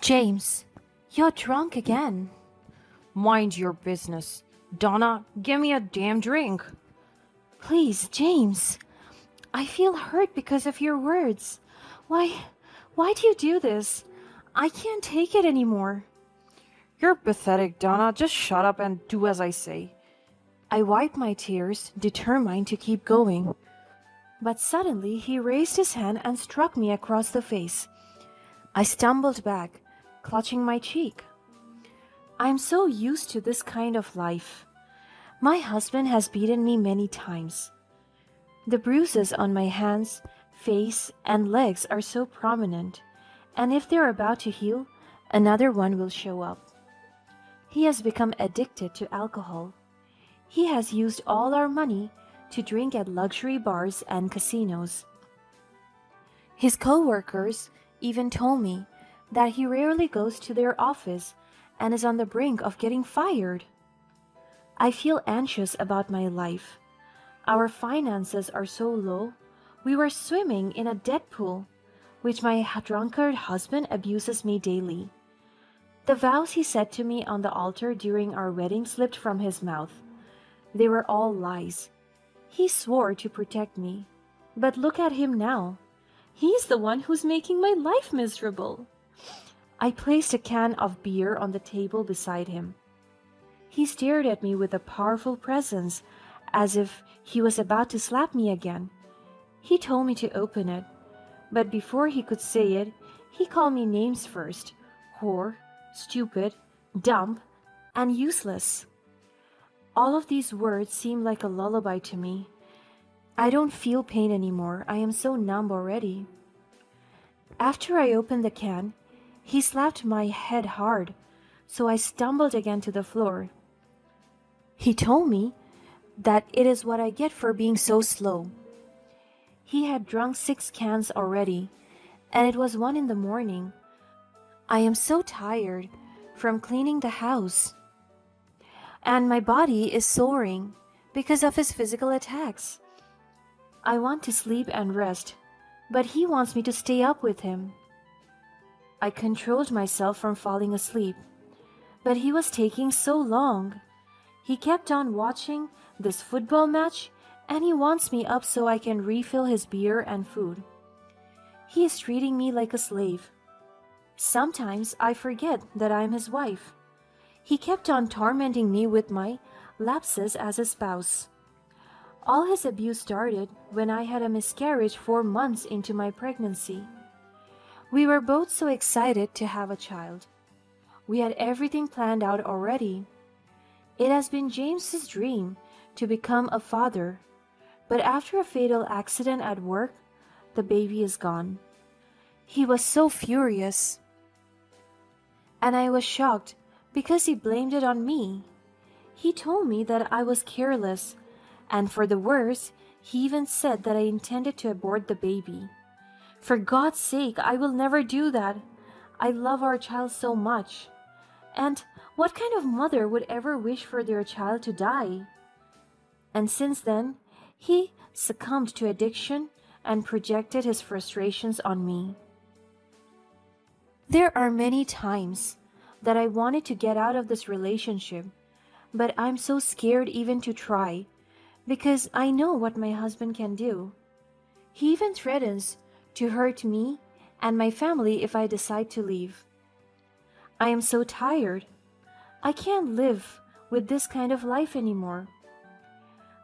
James, you're drunk again. Mind your business. Donna, give me a damn drink. Please, James. I feel hurt because of your words. Why, why do you do this? I can't take it anymore. You're pathetic, Donna. Just shut up and do as I say. I wiped my tears, determined to keep going. But suddenly he raised his hand and struck me across the face. I stumbled back, clutching my cheek. I'm so used to this kind of life. My husband has beaten me many times. The bruises on my hands, face, and legs are so prominent, and if they're about to heal, another one will show up. He has become addicted to alcohol. He has used all our money to drink at luxury bars and casinos. His co-workers even told me that he rarely goes to their office and is on the brink of getting fired. I feel anxious about my life. Our finances are so low, we were swimming in a debt pool, which my drunkard husband abuses me daily. The vows he said to me on the altar during our wedding slipped from his mouth. They were all lies. He swore to protect me. But look at him now. He's the one who's making my life miserable. I placed a can of beer on the table beside him. He stared at me with a powerful presence, as if he was about to slap me again. He told me to open it, but before he could say it, he called me names first: whore, stupid, dumb, and useless. All of these words seem like a lullaby to me. I don't feel pain anymore. I am so numb already. After I opened the can, he slapped my head hard, so I stumbled again to the floor. He told me that it is what I get for being so slow. He had drunk 6 cans already, and it was 1 in the morning. I am so tired from cleaning the house, and my body is soaring because of his physical attacks. I want to sleep and rest, but he wants me to stay up with him. I controlled myself from falling asleep, but he was taking so long. He kept on watching this football match, and he wants me up so I can refill his beer and food. He is treating me like a slave. Sometimes I forget that I'm his wife. He kept on tormenting me with my lapses as a spouse. All his abuse started when I had a miscarriage 4 months into my pregnancy. We were both so excited to have a child. We had everything planned out already. It has been James's dream to become a father, but after a fatal accident at work, the baby is gone. He was so furious, and I was shocked because he blamed it on me. He told me that I was careless, and for the worst, he even said that I intended to abort the baby. For God's sake, I will never do that. I love our child so much. And what kind of mother would ever wish for their child to die? And since then, he succumbed to addiction and projected his frustrations on me. There are many times that I wanted to get out of this relationship, but I'm so scared even to try, because I know what my husband can do. He even threatens to hurt me and my family if I decide to leave. I am so tired. I can't live with this kind of life anymore.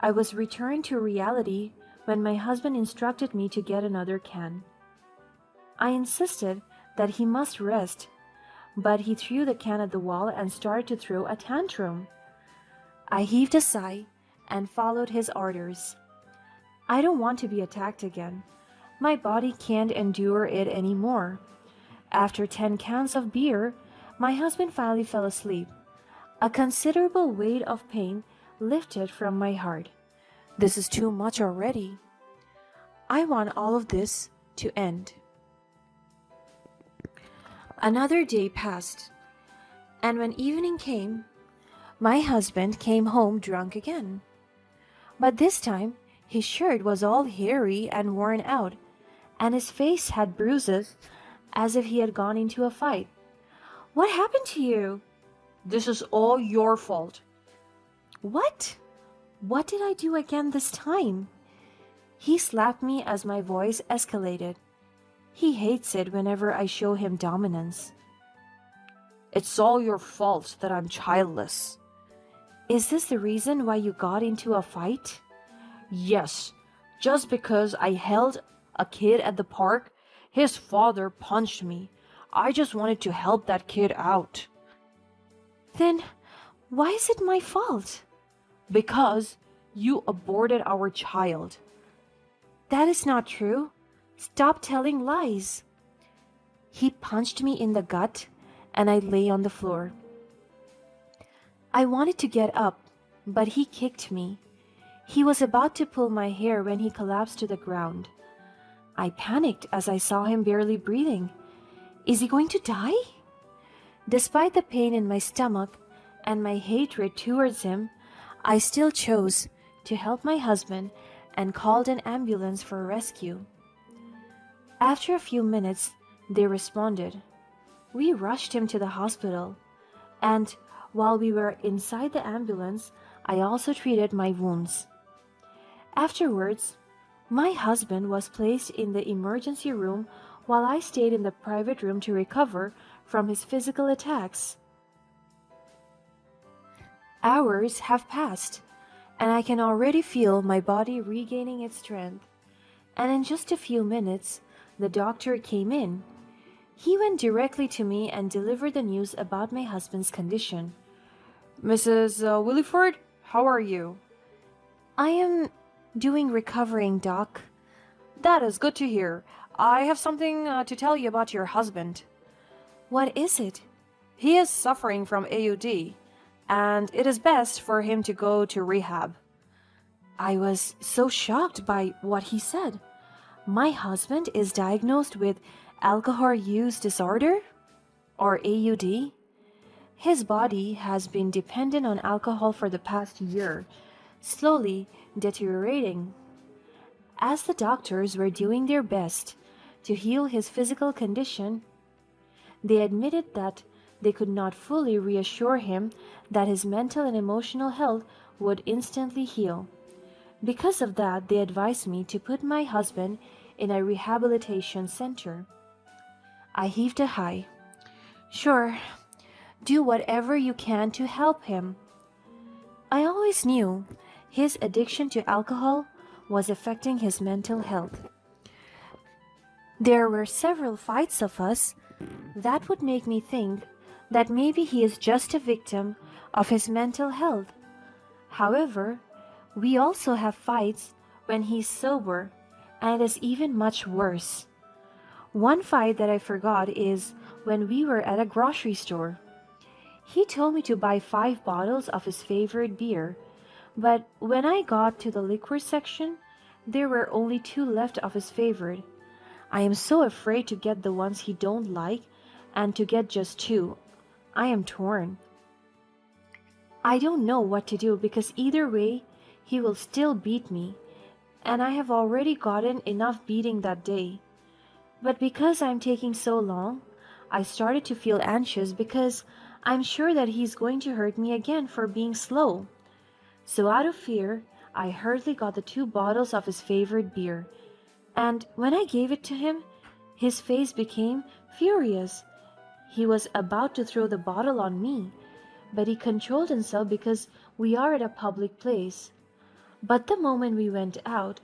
I was returned to reality when my husband instructed me to get another can. I insisted that he must rest, but he threw the can at the wall and started to throw a tantrum. I heaved a sigh and followed his orders. I don't want to be attacked again. My body can't endure it anymore. After 10 cans of beer, my husband finally fell asleep. A considerable weight of pain lifted from my heart. This is too much already. I want all of this to end. Another day passed, and when evening came, my husband came home drunk again. But this time, his shirt was all hairy and worn out, and his face had bruises as if he had gone into a fight. What happened to you? This is all your fault. What? What did I do again this time? He slapped me as my voice escalated. He hates it whenever I show him dominance. It's all your fault that I'm childless. Is this the reason why you got into a fight? Yes, just because I held a kid at the park, his father punched me. I just wanted to help that kid out. Then why is it my fault? Because you aborted our child. That is not true. Stop telling lies. He punched me in the gut and I lay on the floor. I wanted to get up, but he kicked me. He was about to pull my hair when he collapsed to the ground. I panicked as I saw him barely breathing. Is he going to die? Despite the pain in my stomach and my hatred towards him, I still chose to help my husband and called an ambulance for rescue. After a few minutes, they responded. We rushed him to the hospital, and while we were inside the ambulance, I also treated my wounds. Afterwards, my husband was placed in the emergency room while I stayed in the private room to recover from his physical attacks. Hours have passed, and I can already feel my body regaining its strength. And in just a few minutes, the doctor came in. He went directly to me and delivered the news about my husband's condition. Mrs. Williford, how are you? I am recovering, Doc. That is good to hear. I have something to tell you about your husband. What is it? He is suffering from AUD, and it is best for him to go to rehab. I was so shocked by what he said. My husband is diagnosed with alcohol use disorder, or AUD. His body has been dependent on alcohol for the past year, slowly deteriorating. As the doctors were doing their best to heal his physical condition, they admitted that they could not fully reassure him that his mental and emotional health would instantly heal. Because of that, they advised me to put my husband in a rehabilitation center. I heaved a sigh. Sure, do whatever you can to help him. I always knew his addiction to alcohol was affecting his mental health. There were several fights of us that would make me think that maybe he is just a victim of his mental health. However, we also have fights when he's sober, and it is even much worse. One fight that I forgot is when we were at a grocery store. He told me to buy 5 bottles of his favorite beer, but when I got to the liquor section, there were only 2 left of his favorite. I am so afraid to get the ones he don't like and to get just 2. I am torn. I don't know what to do because either way, he will still beat me, and I have already gotten enough beating that day. But because I'm taking so long, I started to feel anxious because I'm sure that he's going to hurt me again for being slow. So out of fear, I hurriedly got the 2 bottles of his favorite beer, and when I gave it to him, his face became furious. He was about to throw the bottle on me, but he controlled himself because we are at a public place. But the moment we went out,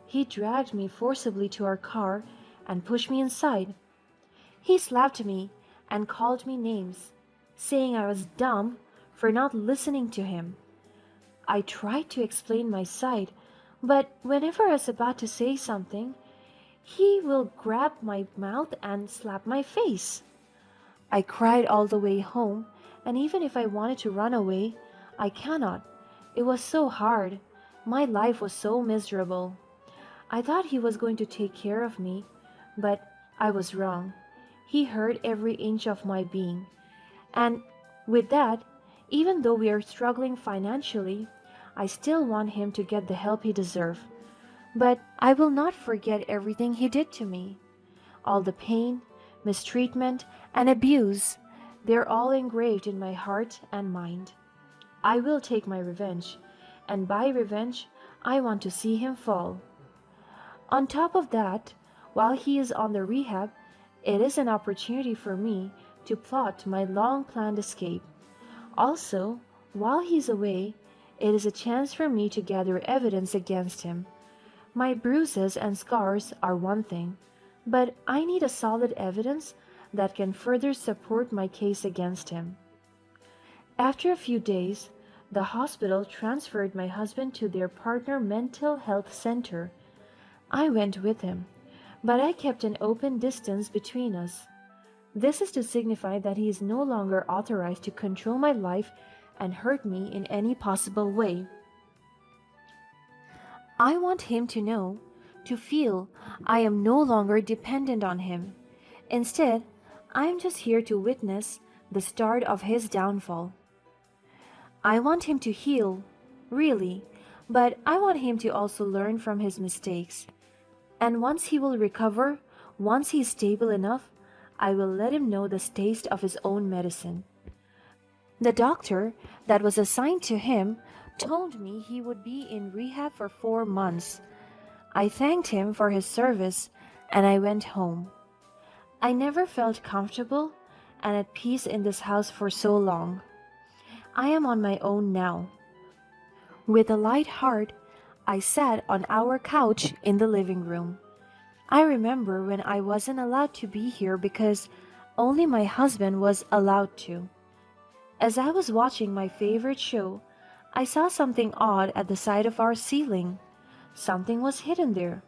he dragged me forcibly to our car and pushed me inside. He slapped me and called me names, saying I was dumb for not listening to him. I tried to explain my side, but whenever I was about to say something, he will grab my mouth and slap my face. I cried all the way home, and even if I wanted to run away, I cannot. It was so hard. My life was so miserable. I thought he was going to take care of me, but I was wrong. He hurt every inch of my being. And with that, even though we are struggling financially, I still want him to get the help he deserves. But I will not forget everything he did to me. All the pain, mistreatment, and abuse. They're all engraved in my heart and mind. I will take my revenge, and by revenge, I want to see him fall. On top of that, while he is on the rehab, it is an opportunity for me to plot my long planned escape. Also, while he's away, it is a chance for me to gather evidence against him. My bruises and scars are one thing, but I need a solid evidence that can further support my case against him. After a few days, the hospital transferred my husband to their partner mental health center. I went with him, but I kept an open distance between us. This is to signify that he is no longer authorized to control my life and hurt me in any possible way. I want him to know, to feel I am no longer dependent on him. Instead, I am just here to witness the start of his downfall. I want him to heal, really, but I want him to also learn from his mistakes. And once he will recover, once he is stable enough, I will let him know the taste of his own medicine. The doctor that was assigned to him told me he would be in rehab for 4 months. I thanked him for his service and I went home. I never felt comfortable and at peace in this house for so long. I am on my own now. With a light heart, I sat on our couch in the living room. I remember when I wasn't allowed to be here because only my husband was allowed to. As I was watching my favorite show, I saw something odd at the side of our ceiling. Something was hidden there.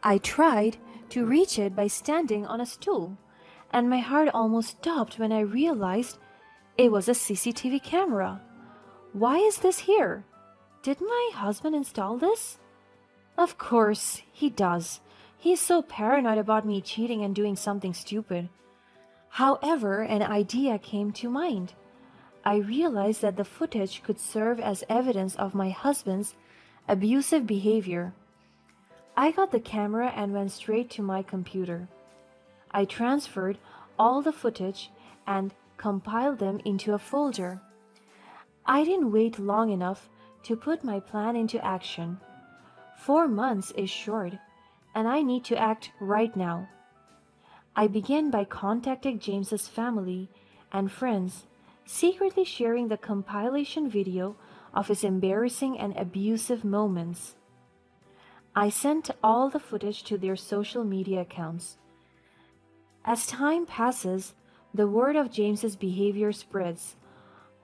I tried to reach it by standing on a stool, and my heart almost stopped when I realized it was a CCTV camera. Why is this here? Did my husband install this? Of course, he does. He's so paranoid about me cheating and doing something stupid. However, an idea came to mind. I realized that the footage could serve as evidence of my husband's abusive behavior. I got the camera and went straight to my computer. I transferred all the footage and compiled them into a folder. I didn't wait long enough to put my plan into action. 4 months is short, and I need to act right now. I began by contacting James's family and friends, secretly sharing the compilation video of his embarrassing and abusive moments. I sent all the footage to their social media accounts. As time passes, the word of James's behavior spreads.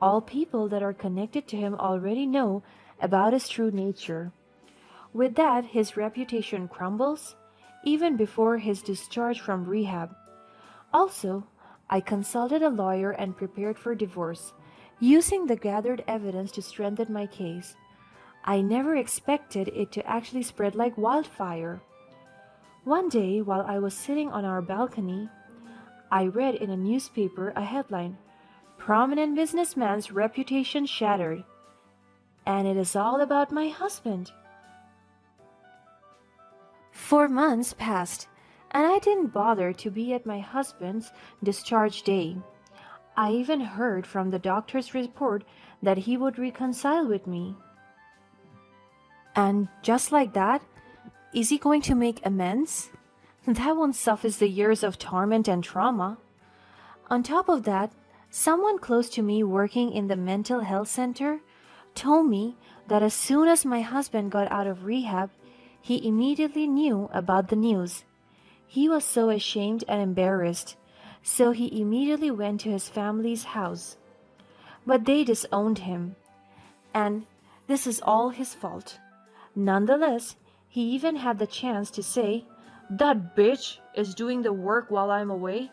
All people that are connected to him already know about his true nature. With that, his reputation crumbles, even before his discharge from rehab. Also, I consulted a lawyer and prepared for divorce, using the gathered evidence to strengthen my case. I never expected it to actually spread like wildfire. One day, while I was sitting on our balcony, I read in a newspaper a headline, "Prominent businessman's reputation shattered." And it is all about my husband. 4 months passed, and I didn't bother to be at my husband's discharge day. I even heard from the doctor's report that he would reconcile with me. And just like that, is he going to make amends? That won't suffice the years of torment and trauma. On top of that, someone close to me working in the mental health center told me that as soon as my husband got out of rehab, he immediately knew about the news. He was so ashamed and embarrassed, so he immediately went to his family's house. But they disowned him, and this is all his fault. Nonetheless, he even had the chance to say, "That bitch is doing the work while I'm away.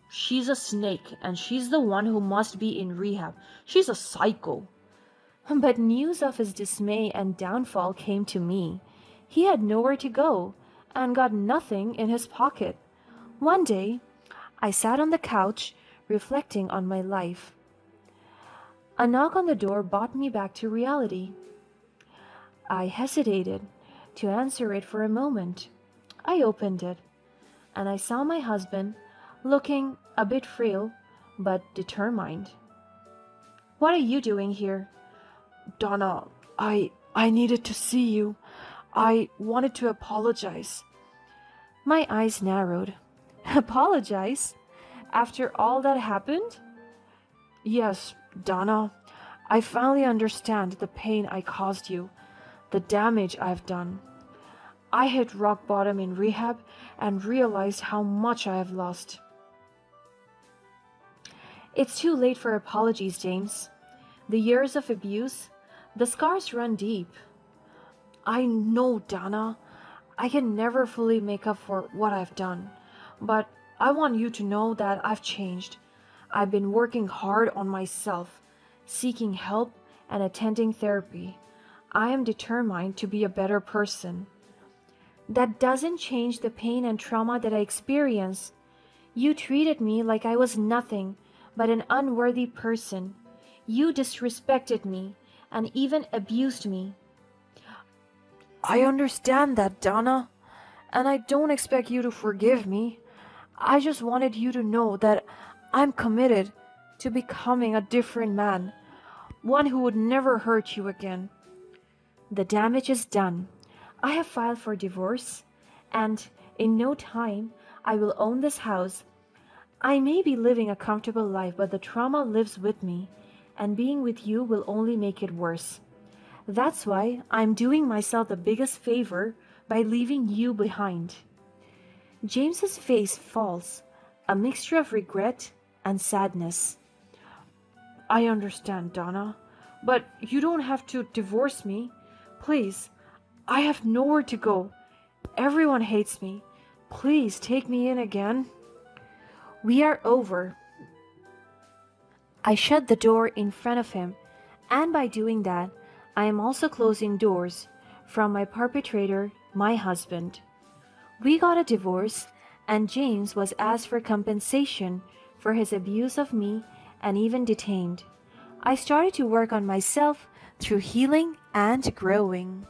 She's a snake, and she's the one who must be in rehab. She's a psycho." But news of his dismay and downfall came to me. He had nowhere to go and got nothing in his pocket. One day, I sat on the couch reflecting on my life. A knock on the door brought me back to reality. I hesitated to answer it for a moment. I opened it, and I saw my husband, looking a bit frail, but determined. What are you doing here? Donna, I needed to see you. I wanted to apologize. My eyes narrowed. Apologize? After all that happened? Yes, Donna. I finally understand the pain I caused you, the damage I've done. I hit rock bottom in rehab and realized how much I have lost. It's too late for apologies, James. The years of abuse, the scars run deep. I know, Donna. I can never fully make up for what I've done, but I want you to know that I've changed. I've been working hard on myself, seeking help and attending therapy. I am determined to be a better person. That doesn't change the pain and trauma that I experienced. You treated me like I was nothing but an unworthy person. You disrespected me and even abused me. I understand that, Donna, and I don't expect you to forgive me. I just wanted you to know that I'm committed to becoming a different man, one who would never hurt you again. The damage is done. I have filed for divorce, and in no time I will own this house. I may be living a comfortable life, but the trauma lives with me, and being with you will only make it worse. That's why I'm doing myself the biggest favor by leaving you behind. James's face falls, a mixture of regret and sadness. I understand, Donna, but you don't have to divorce me. Please, I have nowhere to go. Everyone hates me. Please take me in again. We are over. I shut the door in front of him, and by doing that, I am also closing doors from my perpetrator, my husband. We got a divorce, and James was asked for compensation for his abuse of me and even detained. I started to work on myself through healing and growing.